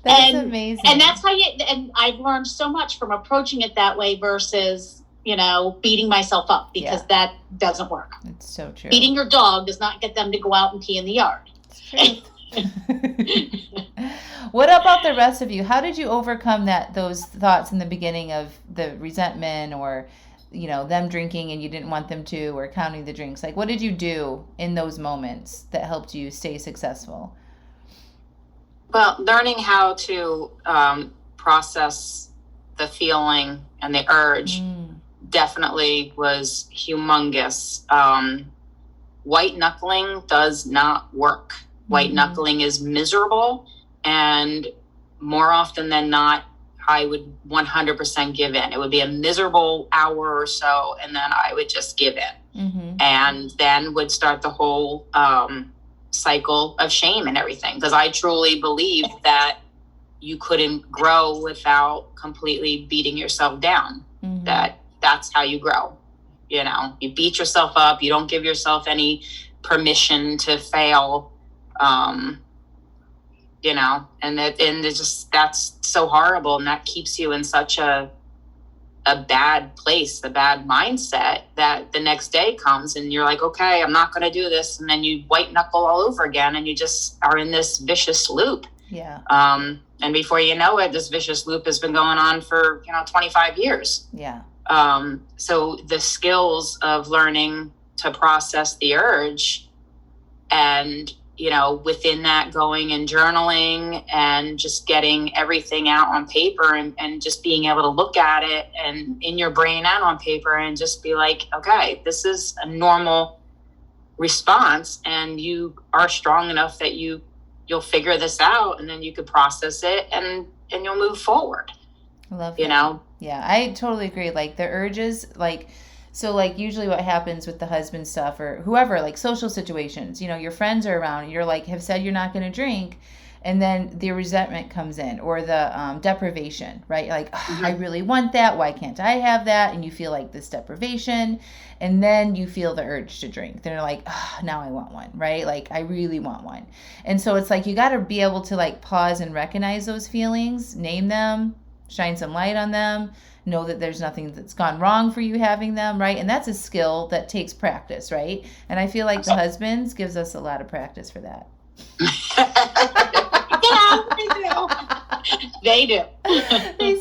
That's amazing. And that's how and I've learned so much from approaching it that way versus, beating myself up, because that doesn't work. It's so true. Beating your dog does not get them to go out and pee in the yard. It's true. What about the rest of you? How did you overcome those thoughts in the beginning of the resentment, or them drinking and you didn't want them to, or counting the drinks? Like, what did you do in those moments that helped you stay successful? Well, learning how to process the feeling and the urge definitely was humongous. White knuckling does not work. White knuckling is miserable, and more often than not, I would 100% give in. It would be a miserable hour or so, and then I would just give in, and then would start the whole cycle of shame and everything, because I truly believe that you couldn't grow without completely beating yourself down. That's how you grow. You beat yourself up. You don't give yourself any permission to fail. That's so horrible, and that keeps you in such a bad place, a bad mindset, that the next day comes and you're like, okay, I'm not going to do this. And then you white knuckle all over again, and you just are in this vicious loop. Yeah. And before you know it, this vicious loop has been going on for, 25 years. Yeah. So the skills of learning to process the urge, and, within that, going and journaling and just getting everything out on paper, and just being able to look at it and in your brain and on paper, and just be like, okay, this is a normal response, and you are strong enough that you'll figure this out, and then you could process it, and you'll move forward. I love that. Yeah, I totally agree. Like, the urges, usually what happens with the husband stuff, or whoever, like social situations, your friends are around, you're like, have said you're not going to drink, and then the resentment comes in, or the deprivation, right? Like, I really want that. Why can't I have that? And you feel like this deprivation, and then you feel the urge to drink. Then you're like, now I want one, right? Like, I really want one. And so it's like, you got to be able to like pause and recognize those feelings, name them, shine some light on them, know that there's nothing that's gone wrong for you having them, right? And that's a skill that takes practice, right? And I feel like the husbands gives us a lot of practice for that. They do.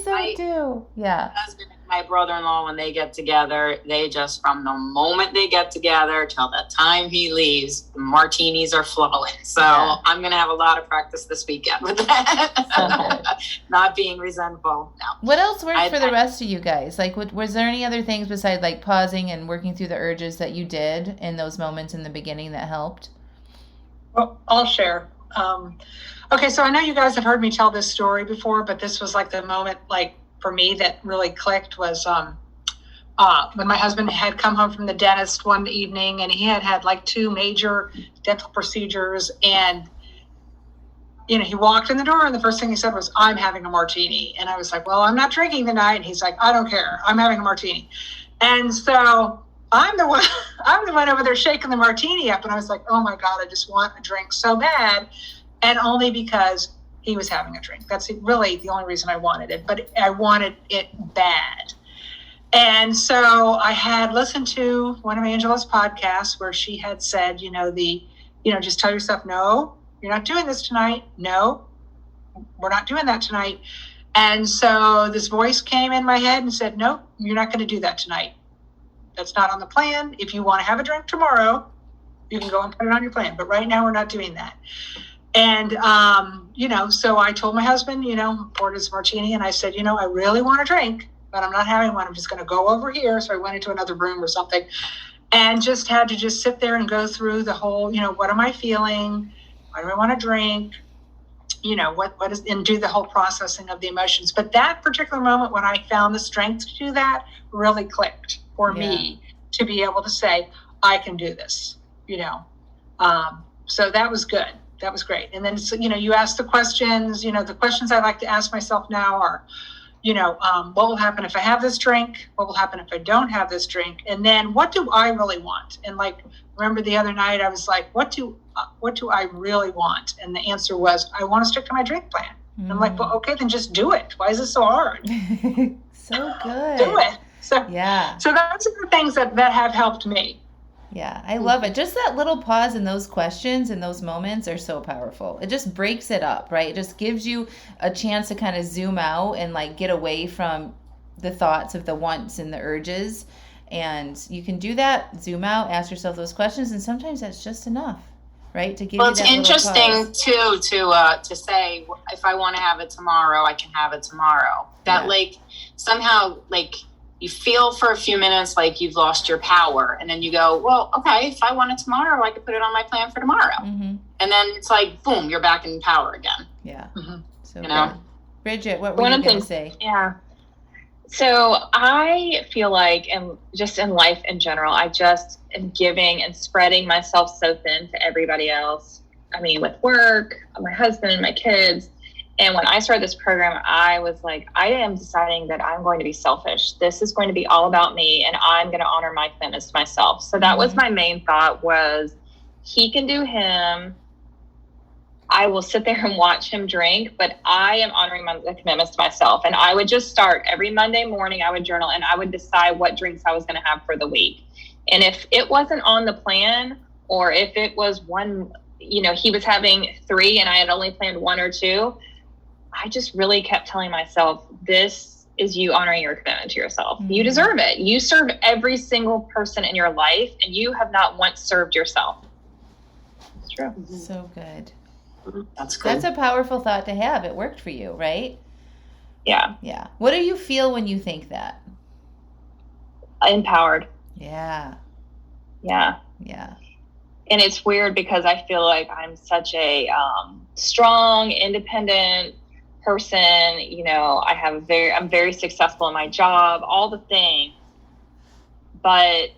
They do. Yeah. My husband and my brother-in-law, when they get together, they just, from the moment they get together till the time he leaves, the martinis are flowing. So I'm going to have a lot of practice this weekend with that. Not being resentful. No. What else worked for the rest of you guys? Like, was there any other things besides like pausing and working through the urges that you did in those moments in the beginning that helped? Well, I'll share. Okay, so I know you guys have heard me tell this story before, but this was like the moment, like, for me that really clicked was when my husband had come home from the dentist one evening, and he had like 2 major dental procedures, and he walked in the door, and the first thing he said was, I'm having a martini. And I was like, well, I'm not drinking tonight. And he's like, I don't care, I'm having a martini. And so I'm the one over there shaking the martini up, and I was like, oh my God, I just want a drink so bad. And only because he was having a drink. That's really the only reason I wanted it, but I wanted it bad. And so I had listened to one of Angela's podcasts where she had said, just tell yourself, no, you're not doing this tonight. No, we're not doing that tonight. And so this voice came in my head and said, no, you're not going to do that tonight. That's not on the plan. If you want to have a drink tomorrow, you can go and put it on your plan. But right now we're not doing that. And, so I told my husband, poured his martini, and I said, I really want a drink, but I'm not having one. I'm just going to go over here. So I went into another room or something, and just had to just sit there and go through the whole, what am I feeling? Why do I want to drink? What is, and do the whole processing of the emotions. But that particular moment when I found the strength to do that really clicked for me to be able to say, I can do this, so that was good. That was great. And then, you ask the questions, the questions I like to ask myself now are, what will happen if I have this drink? What will happen if I don't have this drink? And then what do I really want? And like, remember the other night I was like, what do I really want? And the answer was, I want to stick to my drink plan. Mm. I'm like, well, okay, then just do it. Why is it so hard? So good. Do it. So yeah. So those are the things that have helped me. Yeah, I love it. Just that little pause in those questions and those moments are so powerful. It just breaks it up, right? It just gives you a chance to kind of zoom out and like get away from the thoughts of the wants and the urges. And you can do that, zoom out, ask yourself those questions, and sometimes that's just enough, right? To give you that little pause. Well, it's interesting too to say, if I want to have it tomorrow, I can have it tomorrow. That like somehow like you feel for a few minutes like you've lost your power, and then you go, well, okay, if I want it tomorrow, I could put it on my plan for tomorrow. Mm-hmm. And then it's like, boom, you're back in power again. Yeah. Mm-hmm. So good. Bridget, what were you going to say? Yeah. So I feel like, and just in life in general, I just am giving and spreading myself so thin to everybody else. I mean, with work, my husband, my kids. And when I started this program, I was like, I am deciding that I'm going to be selfish. This is going to be all about me, and I'm going to honor my commitments to myself. So that was my main thought, was he can do him. I will sit there and watch him drink, but I am honoring my commitments to myself. And I would just start every Monday morning. I would journal, and I would decide what drinks I was going to have for the week. And if it wasn't on the plan, or if it was one, he was having 3 and I had only planned 1 or 2, I just really kept telling myself, this is you honoring your commitment to yourself. Mm-hmm. You deserve it. You serve every single person in your life, and you have not once served yourself. It's true. Mm-hmm. So good. That's good. That's a powerful thought to have. It worked for you, right? Yeah. Yeah. What do you feel when you think that? Empowered. Yeah. Yeah. Yeah. And it's weird because I feel like I'm such a strong, independent person. I'm very successful in my job, all the things. But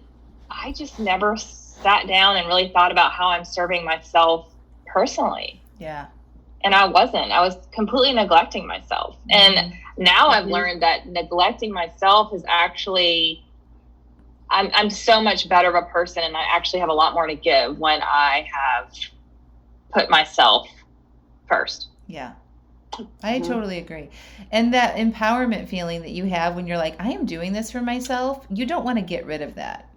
I just never sat down and really thought about how I'm serving myself personally. Yeah. And I wasn't. I was completely neglecting myself. Mm-hmm. And now I've learned that neglecting myself is actually, I'm so much better of a person, and I actually have a lot more to give when I have put myself first. Yeah. I totally agree. And that empowerment feeling that you have when you're like, I am doing this for myself, you don't want to get rid of that.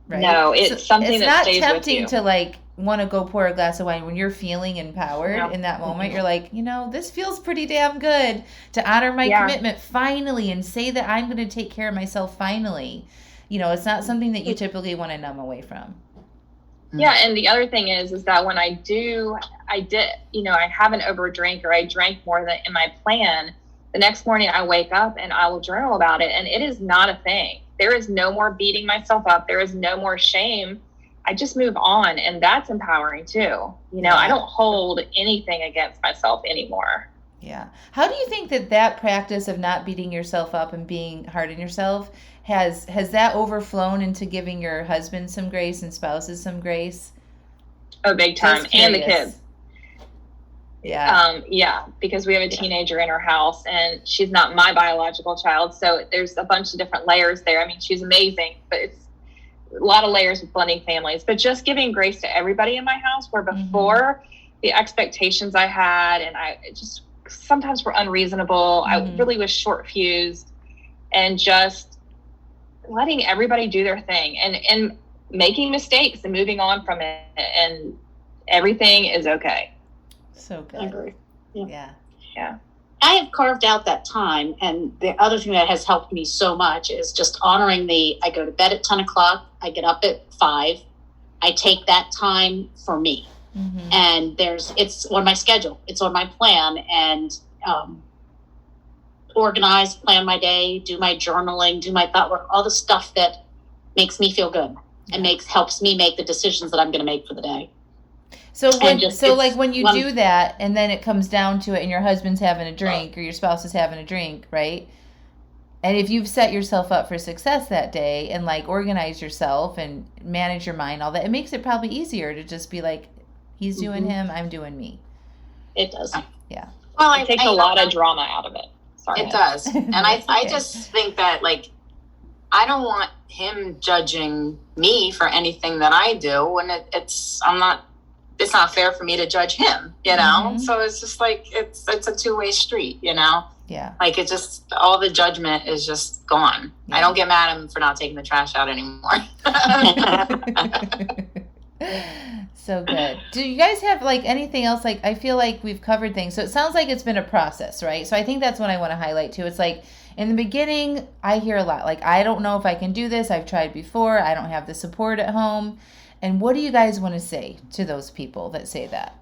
Right? No, it's something that stays with you. It's not tempting to like want to go pour a glass of wine when you're feeling empowered in that moment. You're like, this feels pretty damn good to honor my commitment finally and say that I'm going to take care of myself finally. It's not something that you typically want to numb away from. Yeah, and the other thing is that when I have an overdrink, or I drank more than in my plan, the next morning I wake up and I will journal about it, and it is not a thing. There is no more beating myself up. There is no more shame. I just move on, and that's empowering too. I don't hold anything against myself anymore. Yeah. How do you think that practice of not beating yourself up and being hard on yourself has that overflown into giving your husband some grace and spouses some grace? Oh, big time. And the kids. Yeah. Because we have a teenager in our house, and she's not my biological child. So there's a bunch of different layers there. I mean, she's amazing, but it's a lot of layers with blending families. But just giving grace to everybody in my house, where before the expectations I had, and I just sometimes were unreasonable. I really was short fused, and just letting everybody do their thing and making mistakes and moving on from it, and everything is okay. So good. I agree. Yeah. I have carved out that time, and the other thing that has helped me so much is just honoring I go to bed at 10 o'clock, I get up at 5, I take that time for me. Mm-hmm. And it's on my schedule, it's on my plan, and organize, plan my day, do my journaling, do my thought work, all the stuff that makes me feel good and helps me make the decisions that I'm going to make for the day. So when you do that, and then it comes down to it, and your husband's having a drink or your spouse is having a drink, right? And if you've set yourself up for success that day and like organize yourself and manage your mind, all that, it makes it probably easier to just be like, he's doing him, I'm doing me. It does. Yeah. Well, it takes a lot of drama out of it. Sorry. It does. And I Okay. just think that, like, I don't want him judging me for anything that I do, and it's not fair for me to judge him, you know? Mhm. So it's just like, it's a two-way street, you know? Yeah. Like, it just, all the judgment is just gone. Yeah. I don't get mad at him for not taking the trash out anymore. So good. Do you guys have like anything else? Like, I feel like we've covered things. So it sounds like it's been a process, right? So I think that's what I want to highlight too. It's like in the beginning, I hear a lot like, I don't know if I can do this. I've tried before. I don't have the support at home. And what do you guys want to say to those people that say that?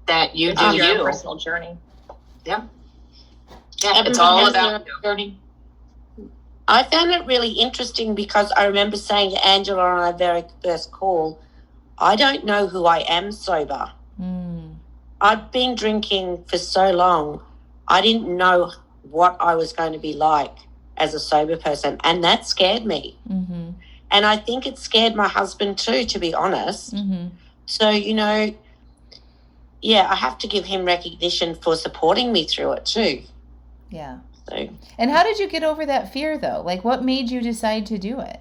That you do Your own you. personal journey. Yeah, Everyone it's all has about their journey. I found it really interesting because I remember saying to Angela on our very first call, I don't know who I am sober. Mm. I'd been drinking for so long, I didn't know what I was going to be like as a sober person, and that scared me. Mm-hmm. And I think it scared my husband too, to be honest. Mm-hmm. So, you know, yeah, I have to give him recognition for supporting me through it too. Yeah. So, And how did you get over that fear though? Like, what made you decide to do it?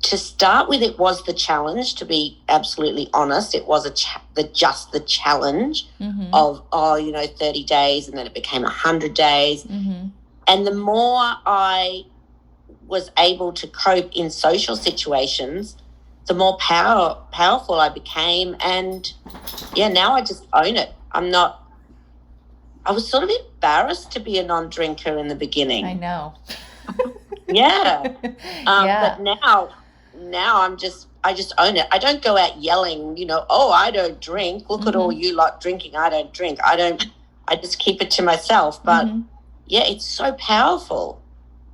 to start with, it was the challenge, to be absolutely honest. It was just the challenge Mm-hmm. of, 30 days, and then it became 100 days. Mm-hmm. And the more I was able to cope in social situations, the more powerful I became. And, yeah, now I just own it. I was sort of embarrassed to be a non-drinker in the beginning. I know. Yeah. Yeah. But now I just own it. I don't go out yelling, I don't drink. Look at all you lot drinking. I don't drink. I just keep it to myself. But Mhm. yeah, it's so powerful.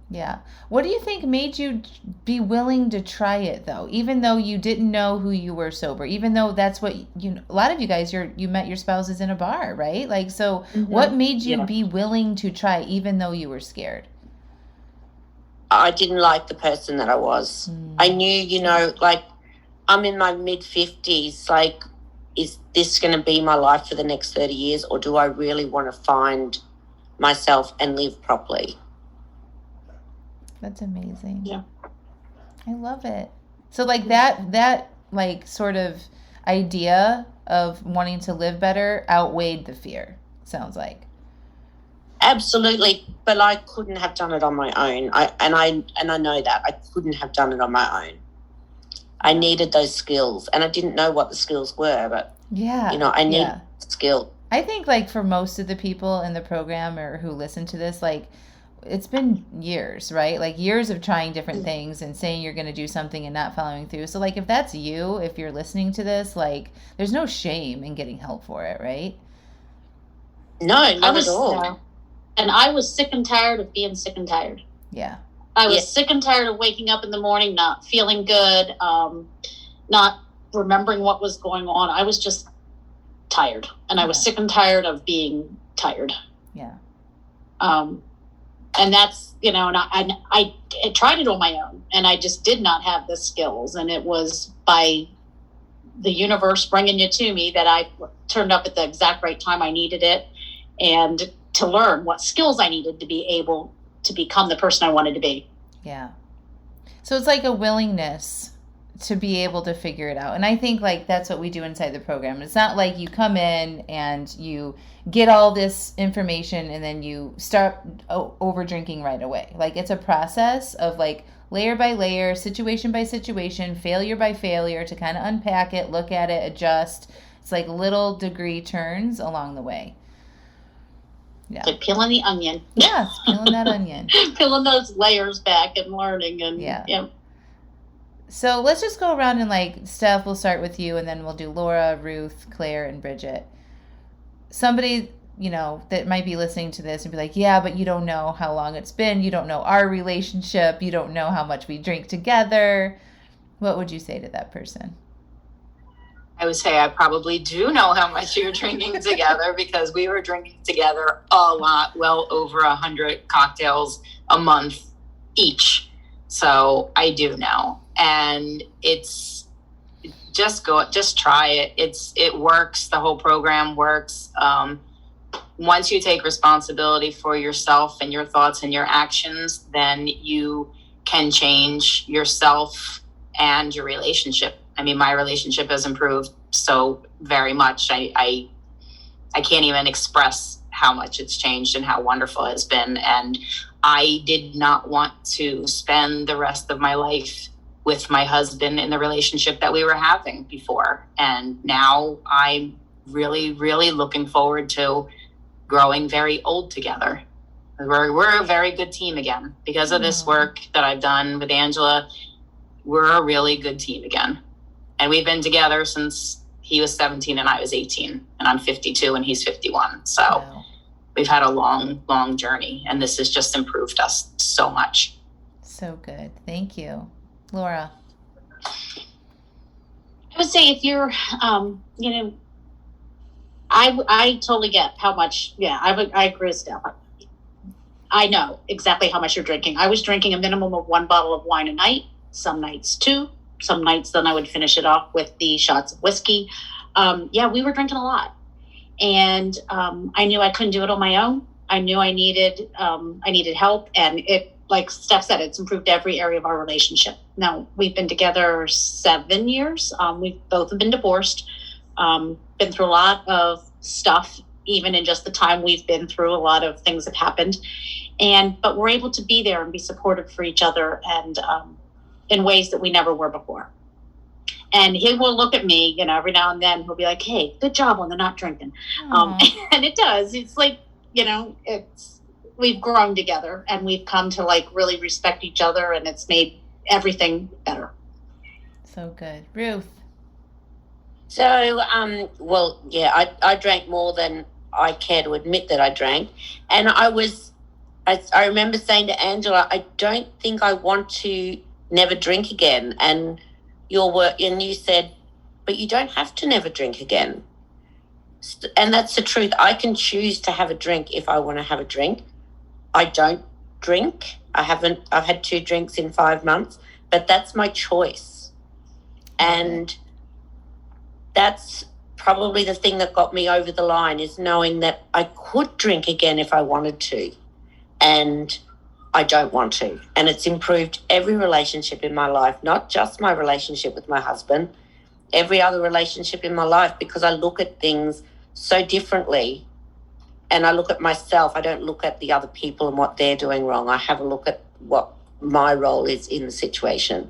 Yeah. What do you think made you be willing to try it though? Even though you didn't know who you were sober, even though that's what a lot of you guys, you met your spouses in a bar, right? Like, so what made you Yeah. be willing to try even though you were scared? I didn't like the person that I was. I knew, like, I'm in my mid-50s. Like, is this going to be my life for the next 30 years, or do I really want to find myself and live properly? That's amazing. Yeah. I love it. So like that like sort of idea of wanting to live better outweighed the fear, sounds like. Absolutely, but I couldn't have done it on my own. I know that I couldn't have done it on my own. I needed those skills, and I didn't know what the skills were, but Yeah. I need yeah. skill. I think like for most of the people in the program or who listen to this, like it's been years, right? Like years of trying different things and saying you're going to do something and not following through. So like if that's you, if you're listening to this, like there's no shame in getting help for it, right? No, not at all. No. And I was sick and tired of being sick and tired. Yeah. I was Yeah. sick and tired of waking up in the morning, not feeling good, not remembering what was going on. I was just tired, and I was sick and tired of being tired. Yeah. And that's, and I tried it on my own, and I just did not have the skills. And it was by the universe bringing you to me that I turned up at the exact right time I needed it, and to learn what skills I needed to be able to become the person I wanted to be. Yeah. So it's like a willingness to be able to figure it out. And I think like that's what we do inside the program. It's not like you come in and you get all this information and then you start over drinking right away. Like it's a process of like layer by layer, situation by situation, failure by failure to kind of unpack it, look at it, adjust. It's like little degree turns along the way. Yeah. Like peeling the onion. Yeah, it's peeling that onion. Peeling those layers back and learning. And Yeah. So let's just go around and like, Steph, we'll start with you and then we'll do Laura, Ruth, Claire, and Bridget. Somebody, that might be listening to this and be like, yeah, but you don't know how long it's been. You don't know our relationship. You don't know how much we drink together. What would you say to that person? I would say I probably do know how much you're drinking together because we were drinking together a lot, well over 100 cocktails a month each. So I do know. And it's just try it. It works. The whole program works. Once you take responsibility for yourself and your thoughts and your actions, then you can change yourself and your relationship. I mean, my relationship has improved so very much. I can't even express how much it's changed and how wonderful it has been. And I did not want to spend the rest of my life with my husband in the relationship that we were having before. And now I'm really, really looking forward to growing very old together. We're a very good team again. Because of this work that I've done with Angela, we're a really good team again. And we've been together since he was 17 and I was 18, and I'm 52 and he's 51. So we've had a long, long journey, and this has just improved us so much. So good. Thank you. Laura? I would say if you're, I totally get how much, I agree with Steph. I know exactly how much you're drinking. I was drinking a minimum of 1 bottle of wine a night, some nights 2, some nights then I would finish it off with the shots of whiskey. We were drinking a lot. And I knew I couldn't do it on my own. I knew I needed help. And it, like Steph said, it's improved every area of our relationship. Now, we've been together 7 years. We've both been divorced, been through a lot of stuff, even in just the time we've been through. A lot of things have happened. But we're able to be there and be supportive for each other, and in ways that we never were before. And he will look at me, every now and then he'll be like, "Hey, good job on the not drinking." And it does. It's like, we've grown together and we've come to like really respect each other, and it's made everything better. So good. Ruth? So, I drank more than I care to admit that I drank. And I remember saying to Angela, I don't think I want to never drink again. And you said, but you don't have to never drink again. And that's the truth. I can choose to have a drink if I want to have a drink. I don't drink. I've had 2 drinks in 5 months, but that's my choice. And that's probably the thing that got me over the line, is knowing that I could drink again if I wanted to. And I don't want to. And it's improved every relationship in my life, not just my relationship with my husband, every other relationship in my life, because I look at things so differently. And I look at myself. I don't look at the other people and what they're doing wrong. I have a look at what my role is in the situation.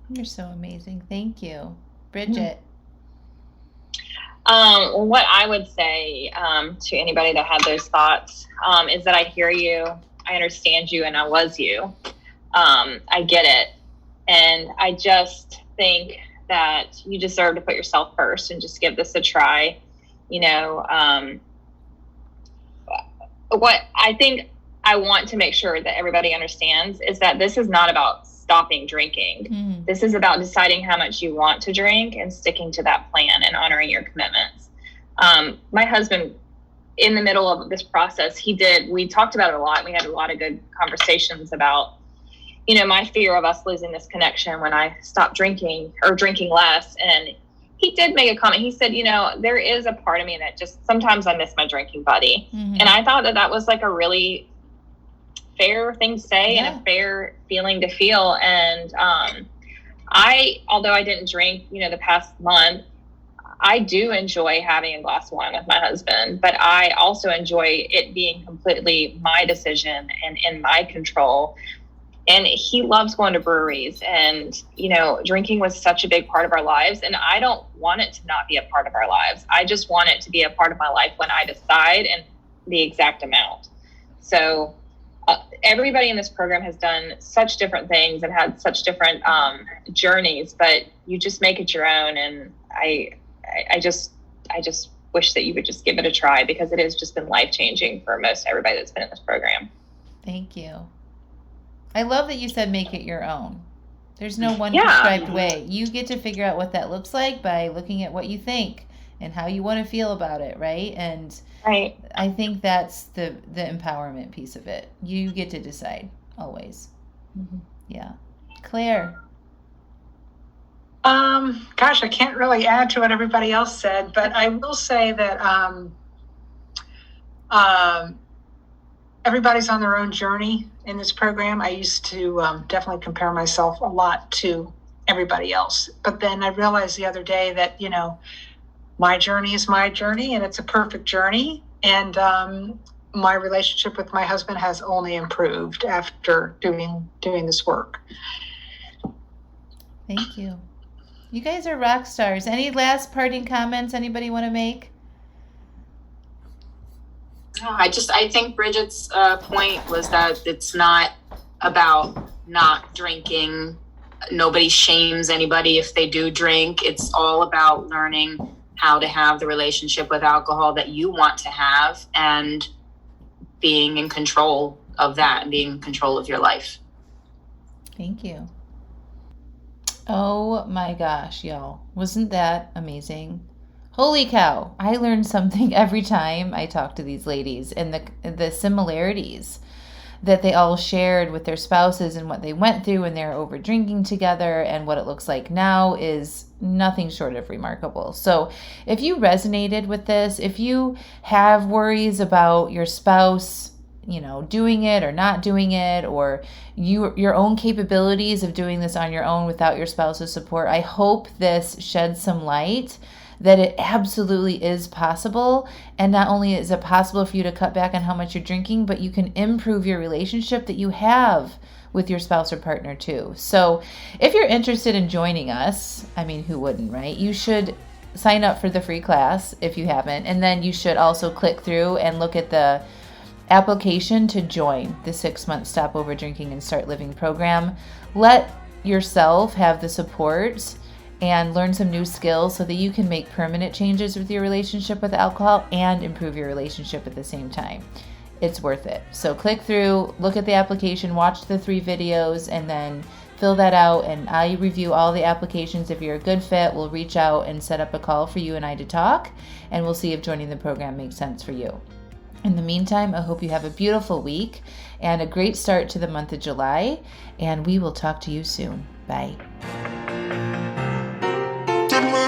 You're so amazing. Thank you. Bridget? What I would say to anybody that had those thoughts is that I hear you, I understand you, and I was you. I get it. And I just think that you deserve to put yourself first and just give this a try. What I think I want to make sure that everybody understands is that this is not about stopping drinking. This is about deciding how much you want to drink and sticking to that plan and honoring your commitments. My husband, in the middle of this process, we talked about it a lot. We had a lot of good conversations about, my fear of us losing this connection when I stopped drinking or drinking less. And he did make a comment. He said, there is a part of me that just sometimes I miss my drinking buddy. And I thought that was like a really fair thing to say and a fair feeling to feel. And although I didn't drink, the past month, I do enjoy having a glass of wine with my husband, but I also enjoy it being completely my decision and in my control. And he loves going to breweries, and, drinking was such a big part of our lives. And I don't want it to not be a part of our lives. I just want it to be a part of my life when I decide, and the exact amount. So everybody in this program has done such different things and had such different journeys, but you just make it your own. And I just wish that you would just give it a try, because it has just been life-changing for most everybody that's been in this program. Thank you. I love that you said make it your own. There's no one prescribed way. You get to figure out what that looks like by looking at what you think and how you want to feel about it, right? And I think that's the empowerment piece of it. You get to decide always. Yeah. Claire? Gosh, I can't really add to what everybody else said, but I will say that everybody's on their own journey in this program. I used to definitely compare myself a lot to everybody else. But then I realized the other day that, my journey is my journey, and it's a perfect journey. And my relationship with my husband has only improved after doing this work. Thank you. You guys are rock stars. Any last parting comments anybody want to make? No, I think Bridget's point was that it's not about not drinking. Nobody shames anybody if they do drink. It's all about learning how to have the relationship with alcohol that you want to have and being in control of that and being in control of your life. Thank you. Oh my gosh, y'all. Wasn't that amazing? Holy cow. I learn something every time I talk to these ladies, and the similarities that they all shared with their spouses and what they went through when they were over drinking together and what it looks like now is nothing short of remarkable. So if you resonated with this, if you have worries about your spouse, doing it or not doing it, or your own capabilities of doing this on your own without your spouse's support, I hope this sheds some light that it absolutely is possible. And not only is it possible for you to cut back on how much you're drinking, but you can improve your relationship that you have with your spouse or partner too. So if you're interested in joining us, who wouldn't, right? You should sign up for the free class if you haven't. And then you should also click through and look at the application to join the 6-month Stop Over Drinking and Start Living program. Let yourself have the support and learn some new skills so that you can make permanent changes with your relationship with alcohol and improve your relationship at the same time. It's worth it. So click through, look at the application, watch the 3 videos, and then fill that out. And I review all the applications. If you're a good fit, we'll reach out and set up a call for you and I to talk, and we'll see if joining the program makes sense for you. In the meantime, I hope you have a beautiful week and a great start to the month of July, and we will talk to you soon. Bye.